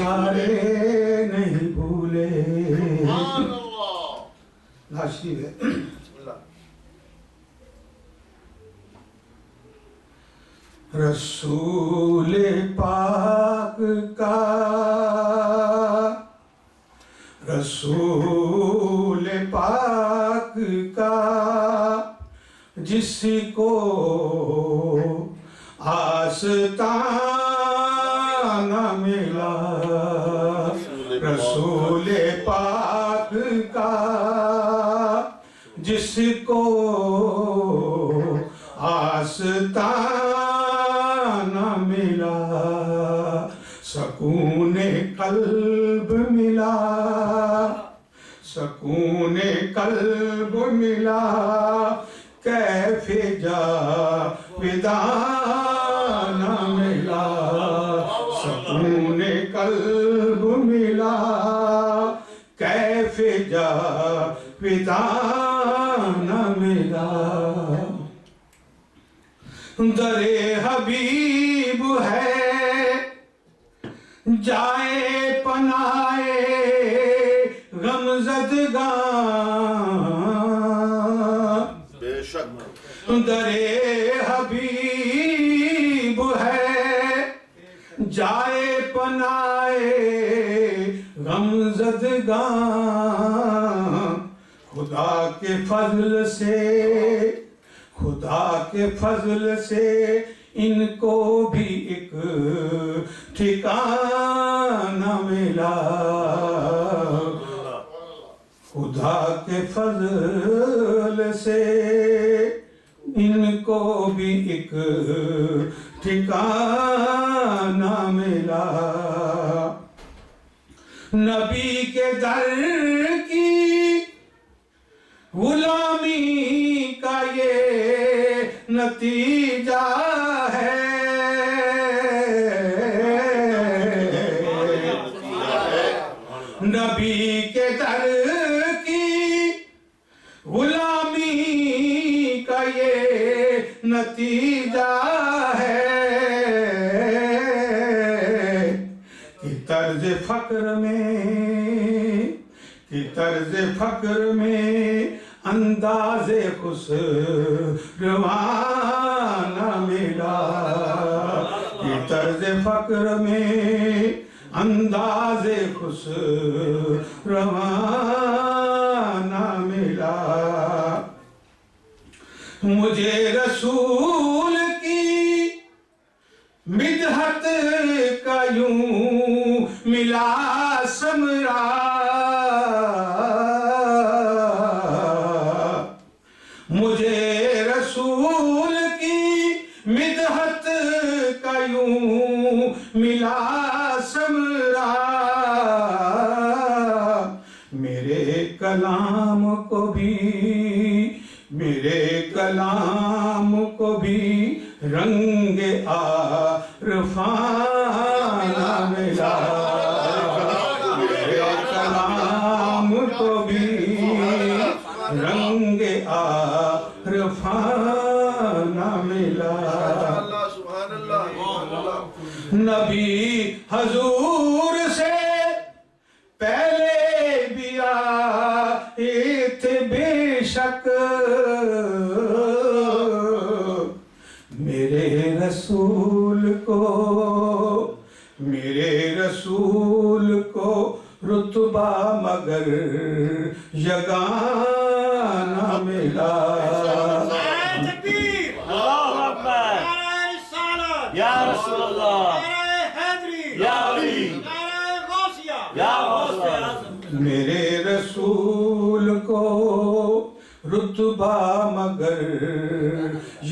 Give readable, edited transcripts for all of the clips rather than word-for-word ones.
پیارے نہیں بھولے. ناشید ہے. رسول پاک کا رسول پاک کا جس کو آستان ملا. رسول پاک کا جس کو آستان ملا. سکون قلب ملا, سکون قلب ملا. کیف جاودان ملا. سکون قلب ملا, کیف جاودان ملا. در حبیب ہے جائے پناہ غمزدگان. بے شک در حبیب ہے جائے پناہ غمزدگان. خدا کے فضل سے, خدا کے فضل سے ان کو بھی ایک ٹھکانہ ملا. خدا کے فضل سے ان کو بھی ایک ٹھکانہ ملا. نبی کے در کی غلامی کا یہ نتیجہ ہے. نبی کے در کی غلامی کا یہ نتیجہ ہے کہ طرز فقر میں انداز خسروانہ ملا. کہ طرز فقر میں انداز خسروانہ ملا. مجھے رسول کی مدحت کا یوں ملا ثمرہ. مجھے رسول کی مدحت کا یوں ملا ثمرہ. میرے کلام کو بھی رنگ عارفانہ ملا. میرے کلام کو بھی رنگ عارفانہ ملا. نبی حضور سے پہلے بھی آئے تھے بے شک. میرے رسول کو رتبہ مگر یگانہ ملا. یا رسول اللہ, یا علی, یا غوث اعظم. میرے رسول کو رتبہ مگر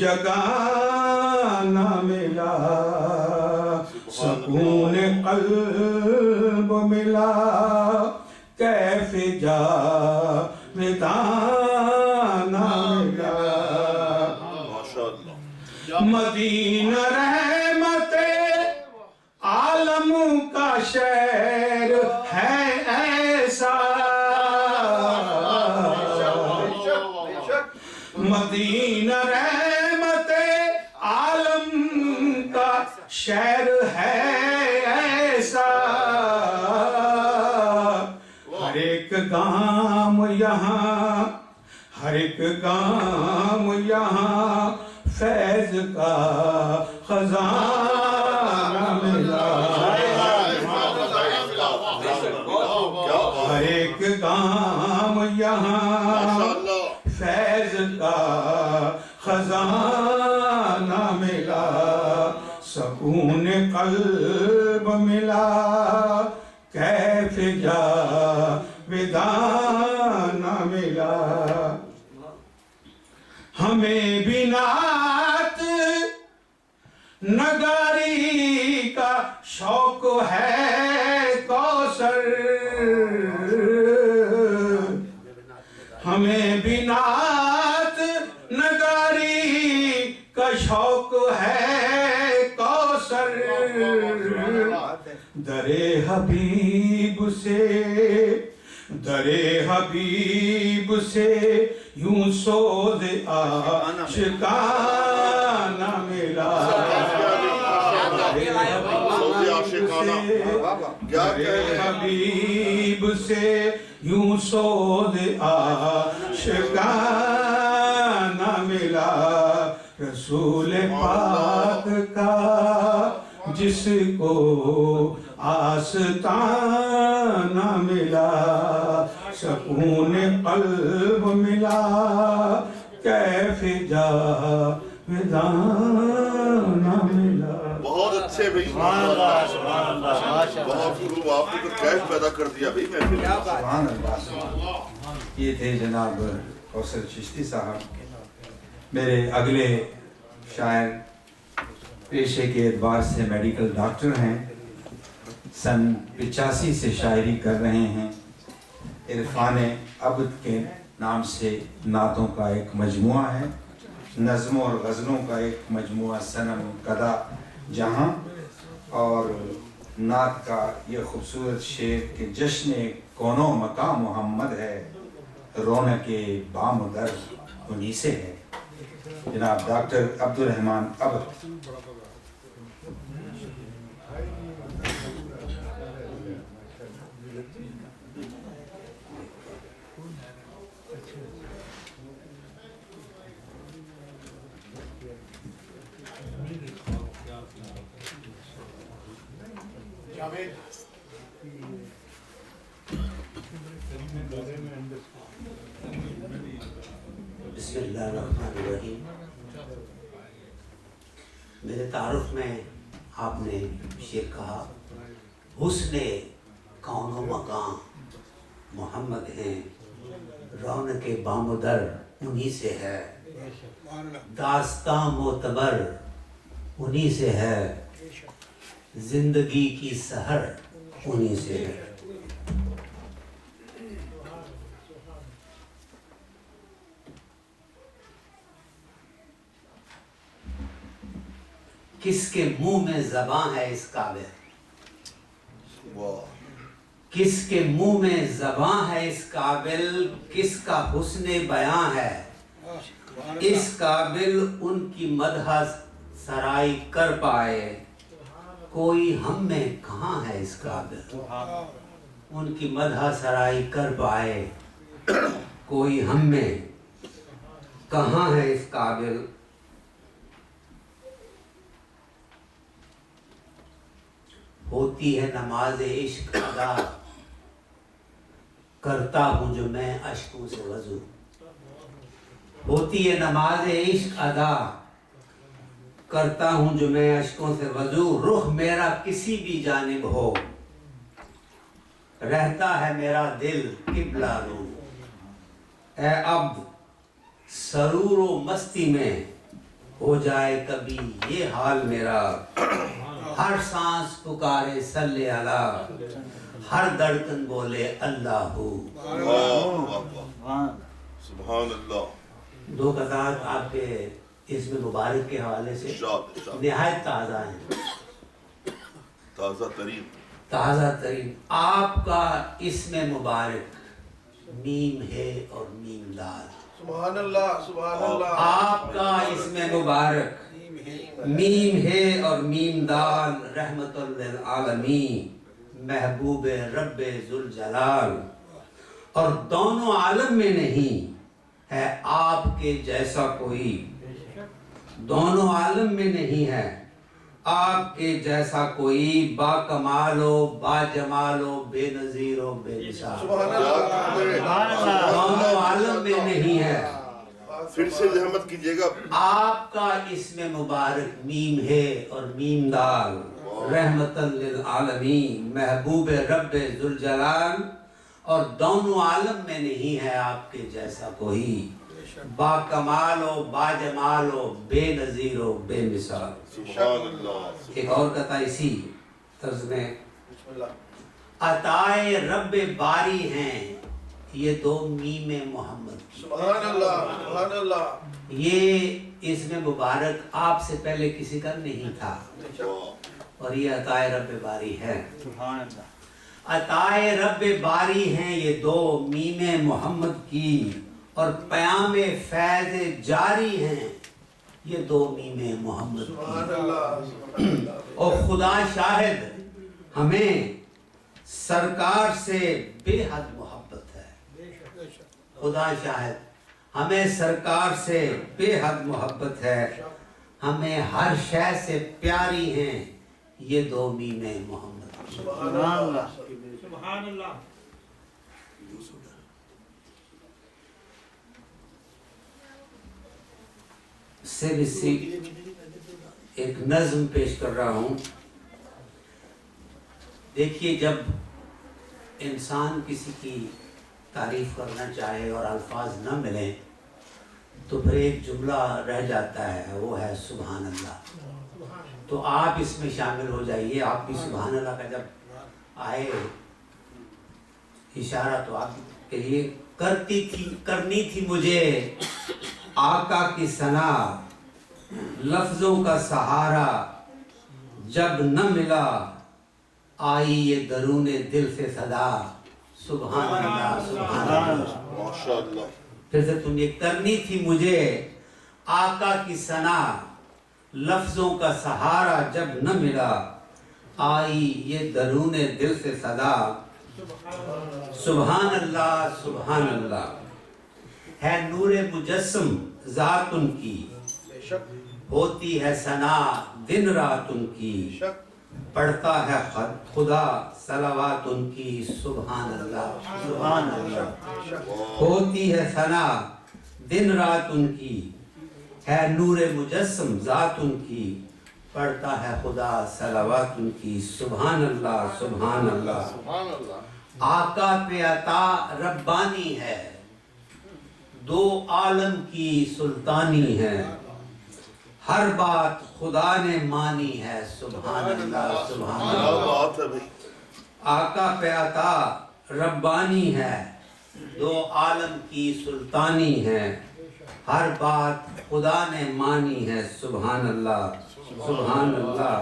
یگانہ ملا. سکون قلب ملا, کیف جاودانہ ملا. مدینہ رحمت عالم کا شہر ہے ایسا. مدینہ رحمت عالم کا شہر ہے ایسا. یہاں ہر ایک کام یہاں فیض کا خزانہ ملا ہر ایک کام یہاں فیض کا خزانہ ملا سکون قلب ملا کیف جاودانہ ملا ہمیں بھی نعت نگاری کا شوق ہے کوثر ہمیں بھی نعت نگاری کا شوق ہے کوثر در حبیب سے یوں سوز عاشقانہ ملا در حبیب سے یوں سوز عاشقانہ ملا رسول پاک کا جس کو آستانہ ملا سکون قلب ملا کیف جاودانہ ملا بہت اچھے بھائی بہت خوب آپ نے تو کیف پیدا کر دیا بھائی میں سبحان اللہ یہ تھے جناب کوثر چشتی صاحب میرے اگلے شاعر پیشے کے اعتبار سے میڈیکل ڈاکٹر ہیں سن 85 سے شاعری کر رہے ہیں عرفان عبد کے نام سے نعتوں کا ایک مجموعہ ہے نظموں اور غزلوں کا ایک مجموعہ صنم قدا جہاں اور نعت کا یہ خوبصورت شعر کہ جشن کون و مقام محمد ہے رونق بام در انہی سے ہے جناب ڈاکٹر عبدالرحمن عبد بسم اللہ الرحمن الرحیم میرے تعارف میں آپ نے شعر کہا حسن کون و مقام محمد ہیں رونق بام و در انہی سے ہے داستان معتبر انہی سے ہے زندگی کی سحر انہی سے ہے کس کے منہ میں زباں ہے اس قابل کس کے منہ میں زباں ہے اس قابل کس کا حسن بیاں ہے اس قابل ان کی مدح سرائی کر پائے کوئی ہم میں کہاں ہے اس قابل ان کی مدح سرائی کر پائے کوئی ہم میں کہاں ہے اس قابل ہوتی ہے نماز عشق ادا کرتا ہوں جو میں اشکوں سے وضو ہوتی ہے نماز عشق ادا کرتا ہوں جو میں اشکوں سے وضو رخ میرا کسی بھی جانب ہو رہتا ہے میرا دل قبلہ رو اے عبد سرور و مستی میں ہو جائے کبھی یہ حال میرا ہر سانس پکارے صلی علی ہر دھڑکن بولے اللہ ہو سبحان اللہ دو قطعات آپ کے اسم مبارک کے حوالے سے نہایت تازہ ہیں تازہ ترین آپ کا اسم مبارک میم ہے اور میم دال سبحان اللہ سبحان اللہ آپ کا اسم مبارک میم ہے اور میم دال رحمت للعالمین محبوب رب ذوالجلال اور دونوں عالم میں نہیں ہے آپ کے جیسا کوئی، دونوں عالم میں نہیں ہے آپ کے جیسا کوئی، با کمال و با جمال و بے نظیر و بے مثال، دونوں عالم میں نہیں ہے۔ پھر سے رحمت کیجئے گا۔ آپ کا اسم مبارک میم ہے اور میم دال، رحمت للعالمین، محبوب رب ذوالجلال، اور دونوں عالم میں نہیں ہے آپ کے جیسا کوئی، با کمال و با جمال و بے نظیر و بے مثال۔ سبحان اللہ۔ ایک اور کہتا اسی طرز میں، عطائے رب باری ہیں یہ دو میم محمد کی۔ سبحان اللہ، سبحان اللہ۔ یہ اسم مبارک آپ سے پہلے کسی کا نہیں تھا، اور یہ عطائے رب باری ہے۔ عطائے رب باری ہیں یہ دو میم محمد کی، اور پیام فیض جاری ہیں یہ دو میم محمد سبحان کی۔ اللہ، سبحان اللہ۔ اور خدا شاہد ہمیں سرکار سے بے حد محبت ہے، خدا شاہد ہمیں سرکار سے بے حد محبت ہے، ہمیں ہر شے سے پیاری ہیں یہ دو میم محمد۔ سبحان اللہ، سبحان اللہ۔ سے بھی ایک نظم پیش کر رہا ہوں۔ دیکھیے، جب انسان کسی کی تعریف کرنا چاہے اور الفاظ نہ ملیں تو پھر ایک جملہ رہ جاتا ہے، وہ ہے سبحان اللہ۔ تو آپ اس میں شامل ہو جائیے، آپ بھی سبحان اللہ کا جب آئے اشارہ تو آپ کہیے، کرنی تھی مجھے آقا کی ثنا، لفظوں کا سہارا جب نہ ملا، آئی یہ درون دل سے صدا، سبحان اللہ سبحان اللہ۔ ماشاءاللہ۔ پھر سے تم یہ کرنی تھی مجھے آقا کی ثنا، لفظوں کا سہارا جب نہ ملا، آئی یہ درون دل سے صدا، سبحان اللہ سبحان اللہ۔ ہے نور مجسم ذات ان کی، بے شک، ہوتی ہے ثنا دن رات ان کی، بے شک۔ پڑھتا ہے خدا صلوات ان کی، سبحان اللہ سبحان اللہ۔ ہوتی ہے ثنا دن رات ان کی، ہے نور مجسم ذات ان کی، پڑھتا ہے خدا صلوات ان کی، سبحان اللہ سبحان اللہ۔ سبحان اللہ۔ آقا پہ عطا ربانی ہے، دو عالم کی سلطانی ہے، ہر بات خدا نے مانی ہے، سبحان اللہ سبحان کیا اللہ۔ بات ہے بھائی۔ آقا پہ عطا ربانی ہے، دو عالم کی سلطانی ہے، ہر بات خدا نے مانی ہے، سبحان اللہ سبحان اللہ۔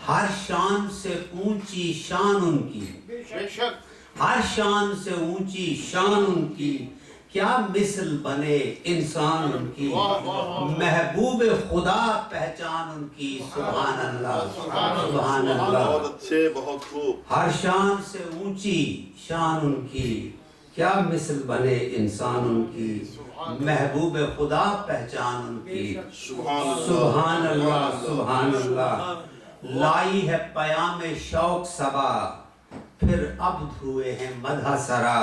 ہر شان سے اونچی شان ان کی، بے شک۔ ہر شان سے اونچی شان ان کی، کیا مثل بنے انسان ان کی، محبوب خدا پہچان ان کی، سبحان اللہ سبحان اللہ۔ بہت اچھے، بہت خوب۔ ہر شان سے اونچی شان ان کی، کیا مثل بنے انسان ان کی، محبوب خدا پہچان ان کی، سبحان اللہ سبحان اللہ۔ لائی ہے پیام شوق صبا، پھر عبد ہوئے ہیں مدح سرا،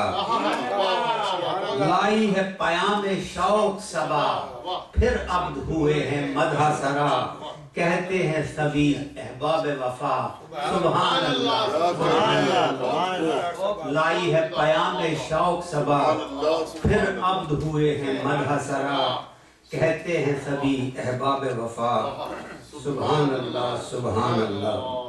لائی ہے پیام شوق صبا، پھر عبد ہوئے ہیں مدح سرا، کہتے ہیں سبھی احباب وفا، سبحان اللہ سبحان اللہ۔ لائی ہے پیام شوق صبا، پھر عبد ہوئے ہیں مدح سرا، کہتے ہیں سبھی احباب وفا، سبحان اللہ سبحان اللہ۔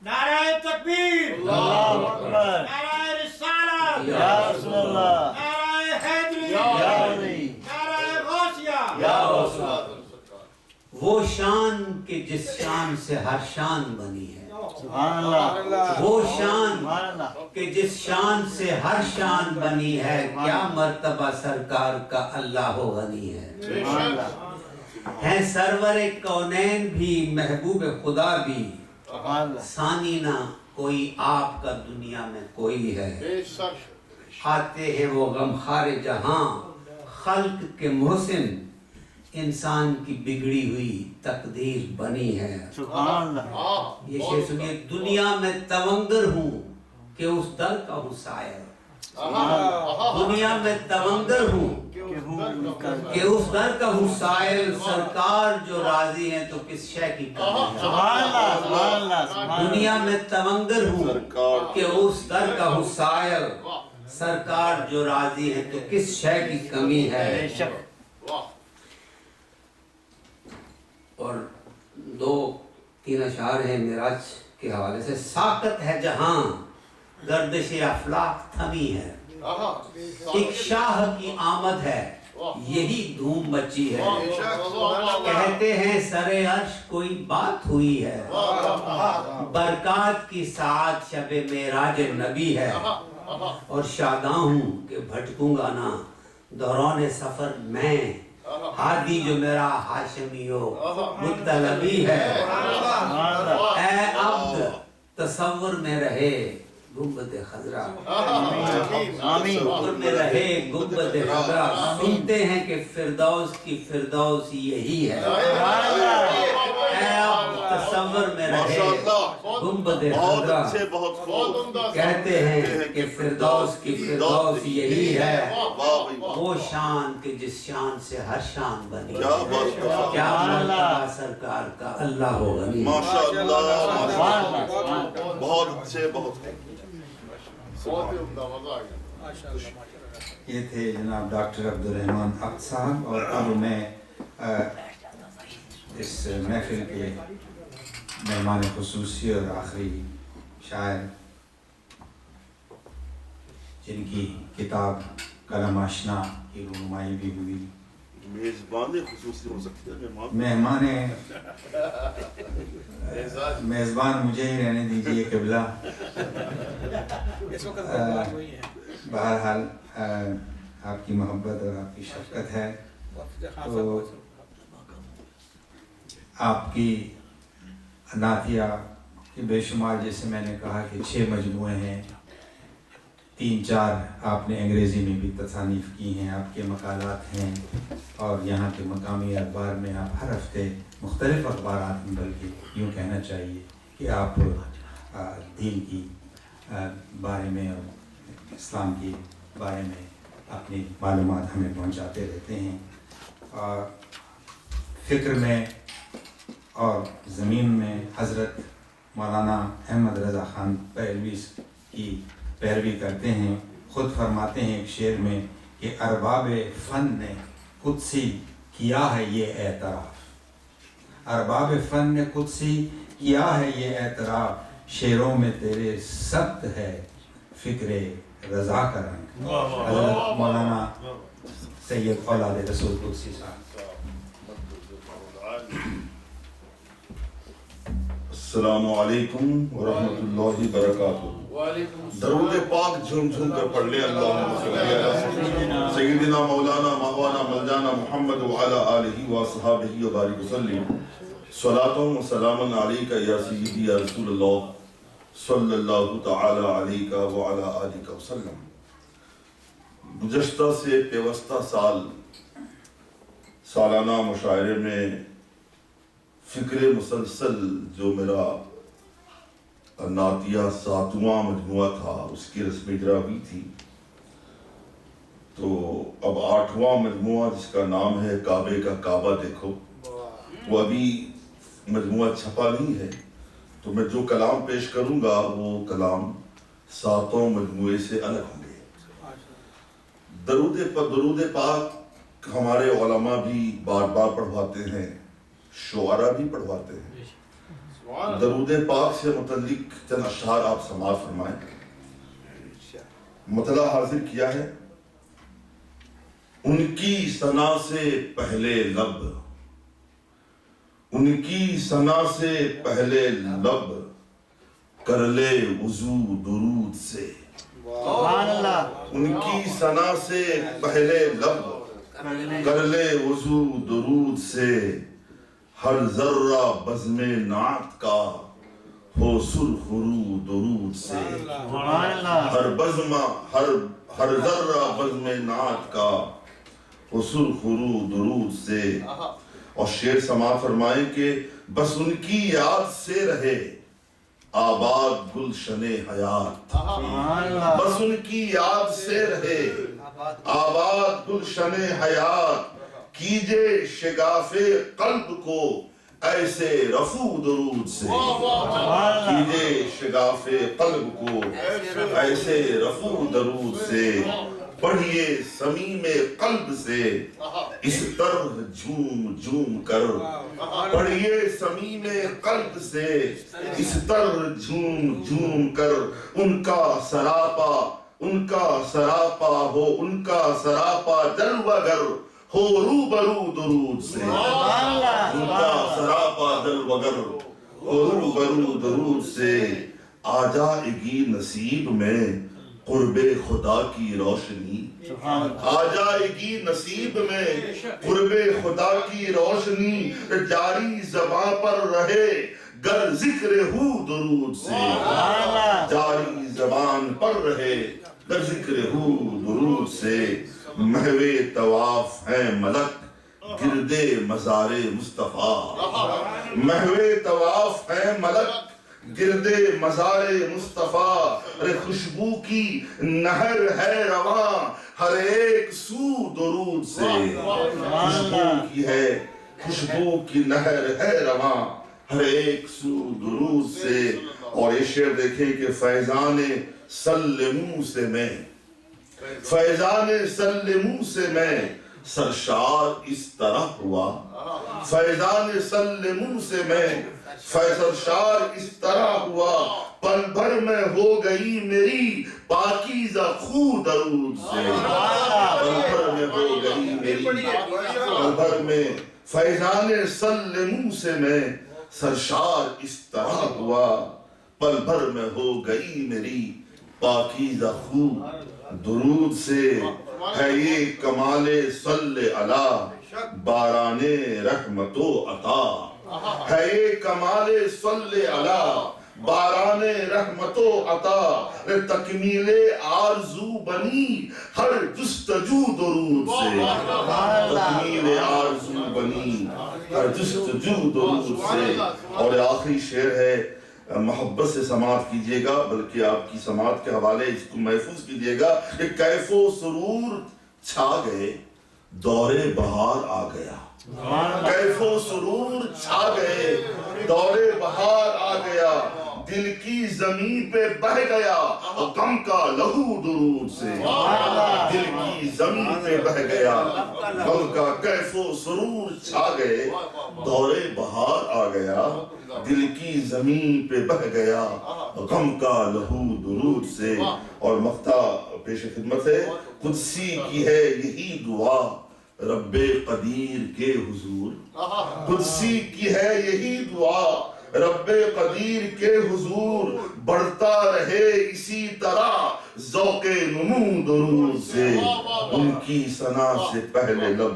نعرہ تکبیر، اللہ اکبر، نعرہ رسالت، یا رسول اللہ، نعرہ حیدری، یا علی، نعرہ غوثیہ، یا رسول۔ وہ شان کہ جس شان سے ہر شان بنی ہے، سبحان اللہ، وہ شان سبحان اللہ، کہ جس شان سے ہر شان بنی ہے، کیا مرتبہ سرکار کا اللہ غنی ہے، سبحان اللہ، ہیں سرور کونین بھی محبوب خدا بھی سبحان اللہ ثانی نہ کوئی آپ کا دنیا میں کوئی ہے بے شک آتے ہیں وہ غمخوار جہاں خلق کے محسن انسان کی بگڑی ہوئی تقدیر بنی ہے سبحان اللہ یہ شعر سنیے دنیا میں تونگر ہوں کہ اس در کا ہوں سائر دنیا میں تونگر ہوں کہ اس در کا ہوں سائل سرکار جو راضی ہیں تو کس شے کی کمی ہے سبحان اللہ سبحان اللہ سبحان دنیا میں تونگر ہوں کہ اس در کا ہوں سائل سرکار جو راضی ہے تو کس شے کی کمی بے ہے شک اور 2-3 اشعار ہیں معراج کے حوالے سے ساکت ہے جہاں گردش افلاک تھمی ہے ایک شاہ کی آمد ہے یہی دھوم مچی ہے کہتے ہیں سر عرش کوئی بات ہوئی ہے برکات کی ساعت شب معراج نبی ہے اور شاداں ہوں کہ بھٹکوں گا نہ دوران سفر میں ہادی جو میرا ہاشمیو مطلبی ہے اے عبد تصور میں رہے گنبد خضرا آمین تصور میں رہے گنبد خضرا سنتے ہیں کہ فردوس کی فردوس یہی ہے اے عبد تصور میں رہے گنبد بہت خضرا اچھے بہت خوب کہتے ہیں کہ فردوس کی فردوس یہی ہے واہ بھائی واہ وہ شان کہ جس شان سے ہر شان بنی کیا بات ہے کیا مرتبہ سرکار کا اللہ ہو غنی ماشاءاللہ سبحان اللہ سبحان اللہ بہت اچھے بہت بہت ہی عمدہ مزہ آ گیا یہ تھے جناب ڈاکٹر عبدالرحمن عبد صاحب اور اب میں اس محفل کے مہمان خصوصی اور آخری شاعر جن کی کتاب قلم آشنا کی رونمائی بھی ہوئی میزبان خصوصی ہو سکتے ہیں مہمان میزبان مجھے ہی رہنے دیجئے قبلہ بہرحال آپ کی محبت اور آپ کی شفقت ہے تو آپ کی نعتیہ کہ بے شمار جیسے میں نے کہا کہ 6 مجموعے ہیں 3-4 آپ نے انگریزی میں بھی تصانیف کی ہیں آپ کے مقالات ہیں اور یہاں کے مقامی اخبار میں آپ ہر ہفتے مختلف اخبارات میں بلکہ یوں کہنا چاہیے کہ آپ دین کی بارے میں اور اسلام کے بارے میں اپنی معلومات ہمیں پہنچاتے رہتے ہیں اور فکر میں اور زمین میں حضرت مولانا احمد رضا خان پہلوی کی پیروی کرتے ہیں خود فرماتے ہیں ایک شعر میں کہ ارباب فن نے قدسی کیا ہے یہ اعتراف ارباب فن نے قدسی کیا ہے یہ اعتراف شعروں میں تیرے سبت ہے فکر رضا کا رنگ حضرت مولانا سید اولاد رسول قدسی صاحب السلام علیکم ورحمۃ اللہ وبرکاتہ درود پاک جھوم جھوم کر پڑھ لے اللہم صلی علی سیدنا مولانا مولانا مولانا محمد وعلی آلہ وصحابہ وبارک وسلم صلاۃ و سلام علیک یا سیدی یا رسول اللہ صلی اللہ تعالی علیہ وعلی آلہ وسلم گزشتہ سے پیوستہ سال سالانہ مشاعرے میں فکر مسلسل جو میرا نعتیہ 7واں مجموعہ تھا اس کی رسم اجرا ہوئی تھی تو اب 8واں مجموعہ جس کا نام ہے کعبے کا کعبہ دیکھو وہ ابھی مجموعہ چھپا نہیں ہے تو میں جو کلام پیش کروں گا وہ کلام 7 مجموعے سے الگ ہوں گے درود پاک ہمارے علماء بھی بار بار پڑھواتے ہیں شعراء بھی پڑھواتے ہیں درود پاک سے متعلق چند اشعار آپ سماعت فرمائیں مطلع حاضر کیا ہے ان کی ثنا سے پہلے لب ان کی ثنا سے پہلے لب کر لے وضو درود سے سبحان اللہ ان کی ثنا سے پہلے لب کر لے وضو درود سے ہر ذرہ بزم نعت کا ہو سرخرو درود سے ہر ذرہ بزم نعت کا ہو سرخرو درود سے. اور شعر سماعت فرمائیں کہ بس ان کی یاد سے رہے آباد گلشن حیات. بس ان کی یاد سے رہے آباد گلشن حیات. کیجے شگاف قلب کو ایسے رفو درود سے. کیجے شگاف قلب کو ایسے رفو درود سے. پڑھیے صمیم قلب سے اس طرح جھوم جھوم کر. پڑھیے صمیم قلب سے اس طرح جھوم جھوم کر. ان کا سراپا ہو ان کا سراپا جلوہ گر ہو روبرو درود سے. ان کا سراپا جلوہ گر ہو روبرو درود سے. آ جائے گی نصیب میں قرب خدا کی روشنی. آ جائے گی نصیب میں قرب خدا کی روشنی. جاری زباں پر رہے گر ذکر ہو درود سے. جاری زبان پر رہے گر ذکر ہو درود سے. محو طواف ہے ملک گرد مزار مصطفیٰ. محو طواف ہے ملک گرد مزار مصطفیٰ. خوشبو کی نہر ہے رواں ہر ایک سو درود سے. خوشبو کی نہر ہے رواں ہر ایک سو درود سے. اور یہ شعر دیکھیں کہ فیضان سلموں سے میں سرشار اس طرح ہوا. فیضان سلموں سے میں سرشار اس طرح ہوا. پل بھر میں ہو گئی میری پاکیزہ خو درود سے. پل بھر میں ہو گئی میری پل بھر میں فیضان سلموں سے میں سرشار اس طرح ہوا. پل بھر میں ہو گئی میری پاکیزہ خو درود سے. ہے یہ کمال صلی علی باران رحمت و عطا. ہے یہ کمال صلی علی باران رحمت و عطا. تکمیل آرزو بنی ہر جستجو درود سے. تکمیل آرزو بنی ہر جستجو درود سے. اور آخری شعر ہے محبت سے سماعت کیجئے گا بلکہ آپ کی سماعت کے حوالے اس کو محفوظ کیجئے گا کہ کیف و سرور چھا گئے دور بہار آ گیا. کیف و سرور چھا گئے دور بہار آ گیا. دل کی زمین پہ بہ گیا غم کا لہو درود سے. دل کی زمین پہ بہ گیا غم کا کیف و سرور چھا گئے دور بہار آ گیا. دل کی زمین پہ بہ گیا غم کا لہو درود سے. اور مقطع پیش خدمت ہے. قدسی کی ہے یہی دعا رب قدیر کے حضور. قدسی کی ہے یہی دعا رب قدیر کے حضور. بڑھتا رہے اسی طرح ذوق نمو درود سے. ان کی ثنا سے پہلے لب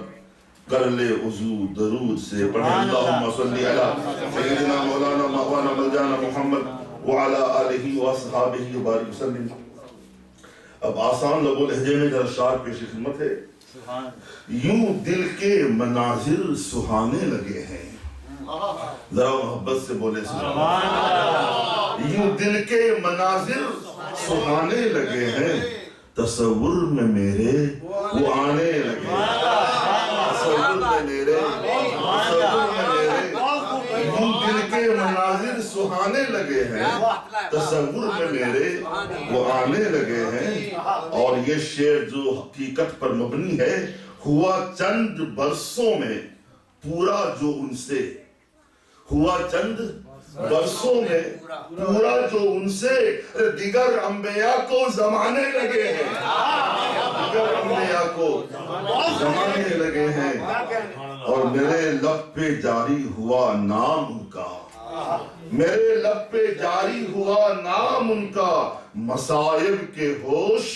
کر لے وضو درود سے. پڑھیں اللہم صلی علی سیدنا مولانا مولانا ملجانا محمد وعلی آلہ واصحابہ وبارک وسلم. اب آسان لب و لہجے میں ذرا شعر پیش خدمت ہے. یوں دل کے مناظر سہانے لگے ہیں. ذرا محبت سے بولے سبحان اللہ. یوں دل کے مناظر سہانے لگے ہیں تصور میں میرے وہ آنے لگے. تصور میں میرے یوں دل کے مناظر سہانے لگے ہیں تصور میں میرے وہ آنے لگے ہیں. اور یہ شعر جو حقیقت پر مبنی ہے ہوا چند برسوں میں پورا جو ان سے ہوا چند برسوں میں پورا جو ان سے دیگر انبیاء کو زمانے لگے ہیں. دیگر انبیاء کو زمانے لگے ہیں. اور میرے لب پہ جاری ہوا نام ان کا. میرے لب پہ جاری ہوا نام ان کا. مصائب کے ہوش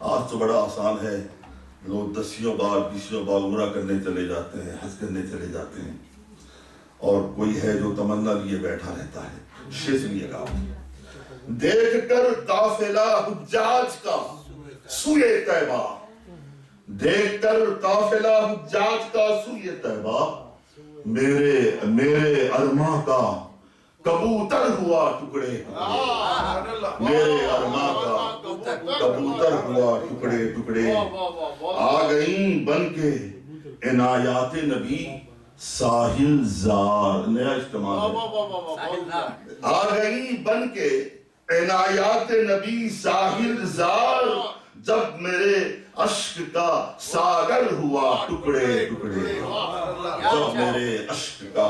آج تو بڑا آسان ہے، لوگ 10 بار 20 بار عمرہ کرنے چلے جاتے ہیں، حج کرنے چلے جاتے ہیں، اور کوئی ہے جو تمنا لیے بیٹھا رہتا ہے۔ شیخ لیے گا دیکھ کر قافلہ حجاج کا سوئے طیبہ، دیکھ کر قافلہ حجاج کا سوئے طیبہ، میرے ارماں کا کبوتر ہوا ٹکڑے، میرے ارماں کا کبوتر ہوا ٹکڑے ٹکڑے، آ گئیں بن کے عنایات نبی ساحل زار، نیا استعمال ہے، آ گئیں بن کے عنایات نبی ساحل زار، جب میرے عشق کا ساگر ہوا ٹکڑے ٹکڑے، جب میرے عشق کا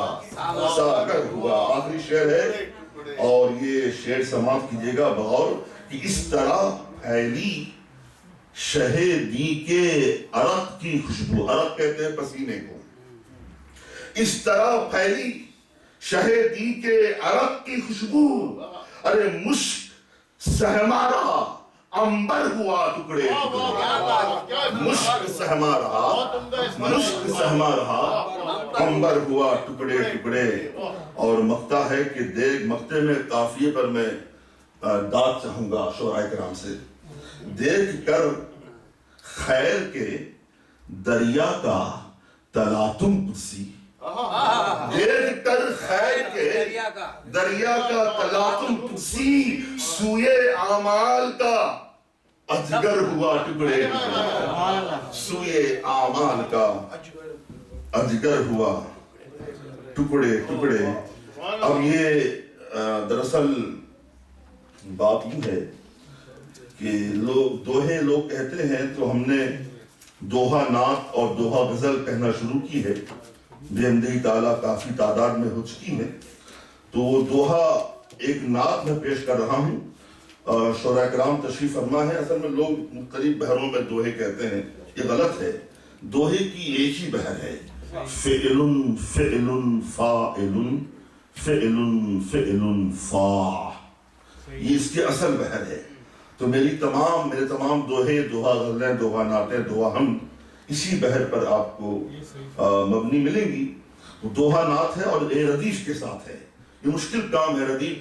ساگر ہوا۔ آخری شعر ہے اور یہ شعر سماعت کیجئے گا بغور کہ اس طرح پھیلی شہ دی کے عرق کی خوشبو، عرق کہتے ہیں پسینے کو، اس طرح پھیلی شہ دی کے عرق کی خوشبو، ارے مشک سہما رہا عنبر ہوا ٹکڑے ٹکڑے، مشک سہما رہا، مشک سہما رہا عنبر ہوا ٹکڑے ٹکڑے۔ اور مقطع ہے کہ مقطع میں قافیے پر میں داد چاہوں گا شعراء کرام سے۔ دیکھ کر خیر کے دریا کا تلاطم پرسی، دیکھ کر خیر کے دریا کا تلاطم پرسی، سوئے اعمال کا اجگر ہوا ٹکڑے ٹکڑے، سوئے اعمال کا اجگر ہوا ٹکڑے ٹکڑے۔ اب یہ دراصل بات یہ ہے کہ دوہے لوگ کہتے ہیں تو ہم نے دوہا نعت اور دوہا غزل کہنا شروع کی ہے، بحمدہ تعالیٰ کافی تعداد میں ہو چکی ہے، تو وہ دوہا ایک نعت میں پیش کر رہا ہوں۔ شعراء کرام تشریف فرما ہے، اصل میں لوگ مختلف بحروں میں دوہے کہتے ہیں، یہ غلط ہے، دوہے کی ایک ہی بحر ہے، فعل فعل فاعل فعل فعل فا، یہ اس کے اصل بحر ہے۔ تو میرے تمام دوہے، دوہا غزلیں، دوہا نعتیں، دوہا ہم اسی بحر پر آپ کو مبنی ملیں گی۔ وہ دوہا نعت ہے اور اے ردیف کے ساتھ ہے، یہ مشکل کام ہے، ردیف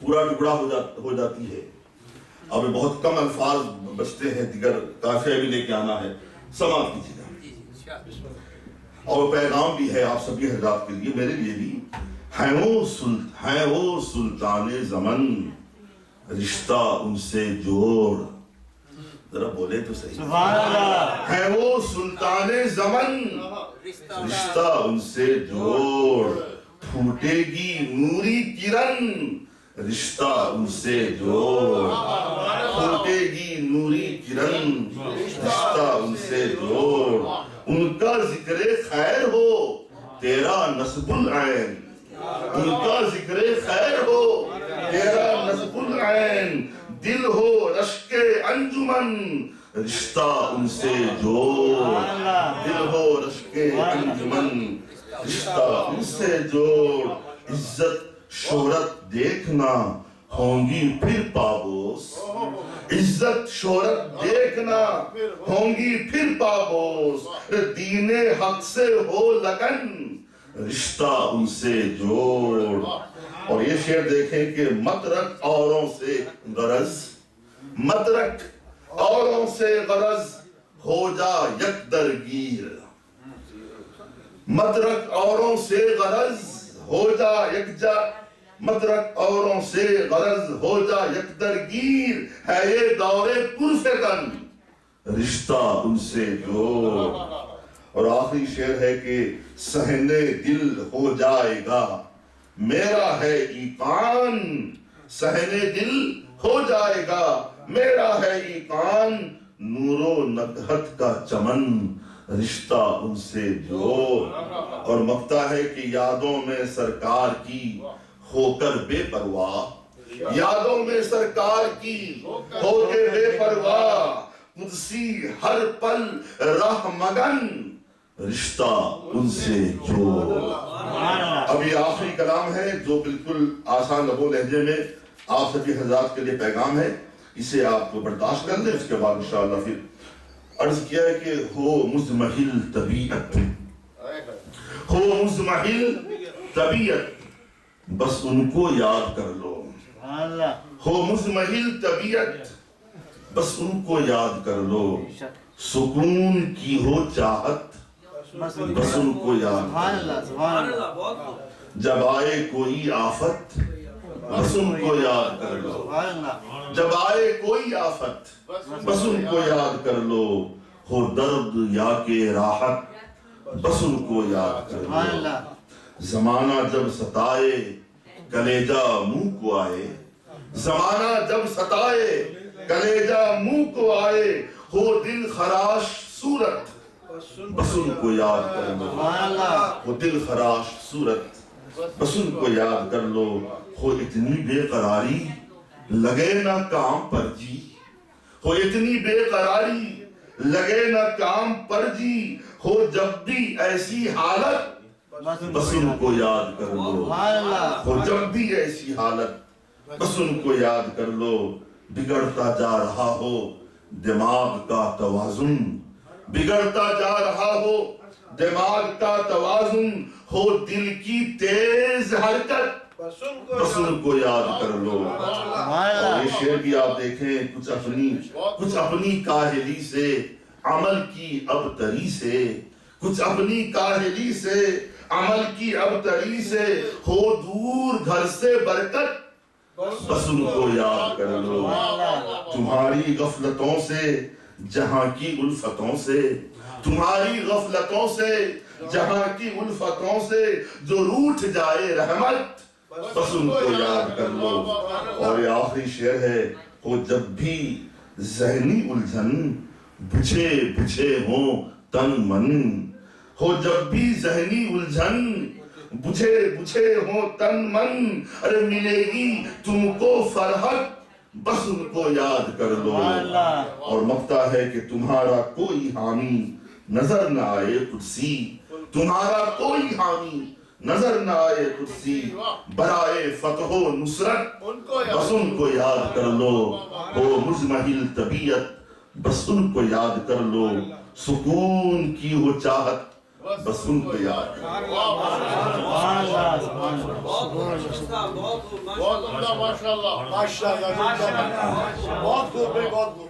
پورا ٹکڑا ہو جاتی ہے، اب بہت کم الفاظ بچتے ہیں، دیگر قافیہ بھی لے کے آنا ہے، سماعت کیجیے گا۔ اور پیغام بھی ہے آپ سبھی حضرات کے لیے، میرے لیے بھی، ہیں وہ سلطان زمن، رشتہ ان سے جوڑ، ذرا بولے تو صحیح، سبحان اللہ، ہیں وہ سلطان زمن، رشتہ ان سے جوڑ، پھوٹے گی نوری کرن، رشتہ ان سے جوڑ، پھوٹے گی نوری کرن، رشتہ ان سے جوڑ، ان کا ذکر خیر ہو تیرا نصب العین، ان کا ذکر خیر ہو تیرا نصب العین، دل ہو رشک انجمن، رشتہ ان سے جوڑ، دل ہو رشک انجمن، رشتہ ان سے جوڑ، عزت شہرت دیکھنا ہوں گی پھر پابوس، عزت شہرت دیکھنا ہوں گی پھر پابوس، دین حق سے ہو لگن، رشتہ ان سے جوڑ۔ اور یہ شعر دیکھیں کہ مت رکھ اوروں سے غرض، مت رکھ اوروں سے غرض، ہو جا یک درگیر، مت رکھ اوروں سے غرض، ہو جا مت رکھ اوروں سے غرض، ہو جا یک درگیر، ہے یہ دور پرفتن، رشتہ ان سے جوڑ۔ اور آخری شعر ہے کہ سہنے دل ہو جائے گا میرا ہے ایقان، سہنے دل ہو جائے گا میرا ہے ایقان، نور و ندہت کا چمن، رشتہ ان سے جوڑ۔ اور مقطع ہے کہ یادوں میں سرکار کی ہو کر بے پرواہ، یادوں میں سرکار کی ہو کے بے پرواہ، قدسی ہر پل راہ مگن، رشتہ ان سے جوڑ۔ اب یہ آخری کلام ہے جو بالکل آسان لب و لہجے میں آپ سبھی حضرات کے لیے پیغام ہے اسے آپ برداشت کر لیں. اس کے بعد انشاءاللہ پھر عرض کیا ہے کہ ہو مزمحل طبیعت، ہو مزمحل طبیعت بس ان کو یاد کر لو. سبحان اللہ. ہو مزمحل طبیعت بس ان کو یاد کر لو. سکون کی ہو چاہت بس ان کو یاد سبحان کر لو. اللہ. سبحان اللہ. جب آئے کوئی آفت بس ان کو یاد کر لو. سبحان اللہ. جب آئے کوئی آفت بس ان کو یاد کر لو. ہو درد یا کہ راحت بس ان کو یاد کر سبحان لو. اللہ. زمانہ جب ستائے کلیجہ منہ کو آئے، زمانہ جب ستائے کلیجہ منہ کو آئے، ہو دل خراش صورت بس ان کو یاد کر لو. سبحان اللہ. ہو دل خراش صورت بس ان کو یاد کر لو. ہو اتنی بے قراری لگے نہ کام پر جی، ہو اتنی بے قراری لگے نہ کام پر جی، ہو جب بھی ایسی حالت بس ان کو یاد کر لو. سبحان اللہ. ہو جب بھی ایسی حالت بس ان کو یاد کر لو. بگڑتا جا رہا ہو دماغ کا توازن، بگڑتا جا رہا ہو دماغ کا توازن، ہو دل کی تیز حرکت بس ان کو یاد کر لو. اور یہ شعر بھی آپ دیکھیں، کچھ اپنی کاہلی سے، عمل کی ابتری سے، کچھ اپنی کاہلی سے، عمل کی ابتری سے، ہو دور گھر سے برکت بس ان کو یاد کر لو. تمہاری غفلتوں سے جہاں کی الفتوں سے، تمہاری غفلتوں سے جہاں کی الفتوں سے جو روٹھ جائے رحمت بس ان کو یاد کر لو. اور یہ آخری شعر ہے، ہو جب بھی ذہنی الجھن بجھے بجھے ہوں تن من، ہو جب بھی ذہنی الجھن بجھے بجھے ہوں تن من، ارے ملے گی تم کو فرحت بس ان کو یاد کر لو. اور مقطع ہے کہ تمہارا کوئی حامی نظر نہ آئے قدسی، تمہارا کوئی حامی نظر نہ آئے قدسی، برائے فتح و نصرت بس ان کو یاد کر لو. ہو مزمحل طبیعت بس ان کو یاد کر لو. سکون کی ہو چاہت بس ان کو یاد کر لو. سبحان اللہ. سبحان اللہ. بہت عمدہ، ماشاءاللہ. بہت خوب ہے، بہت خوب.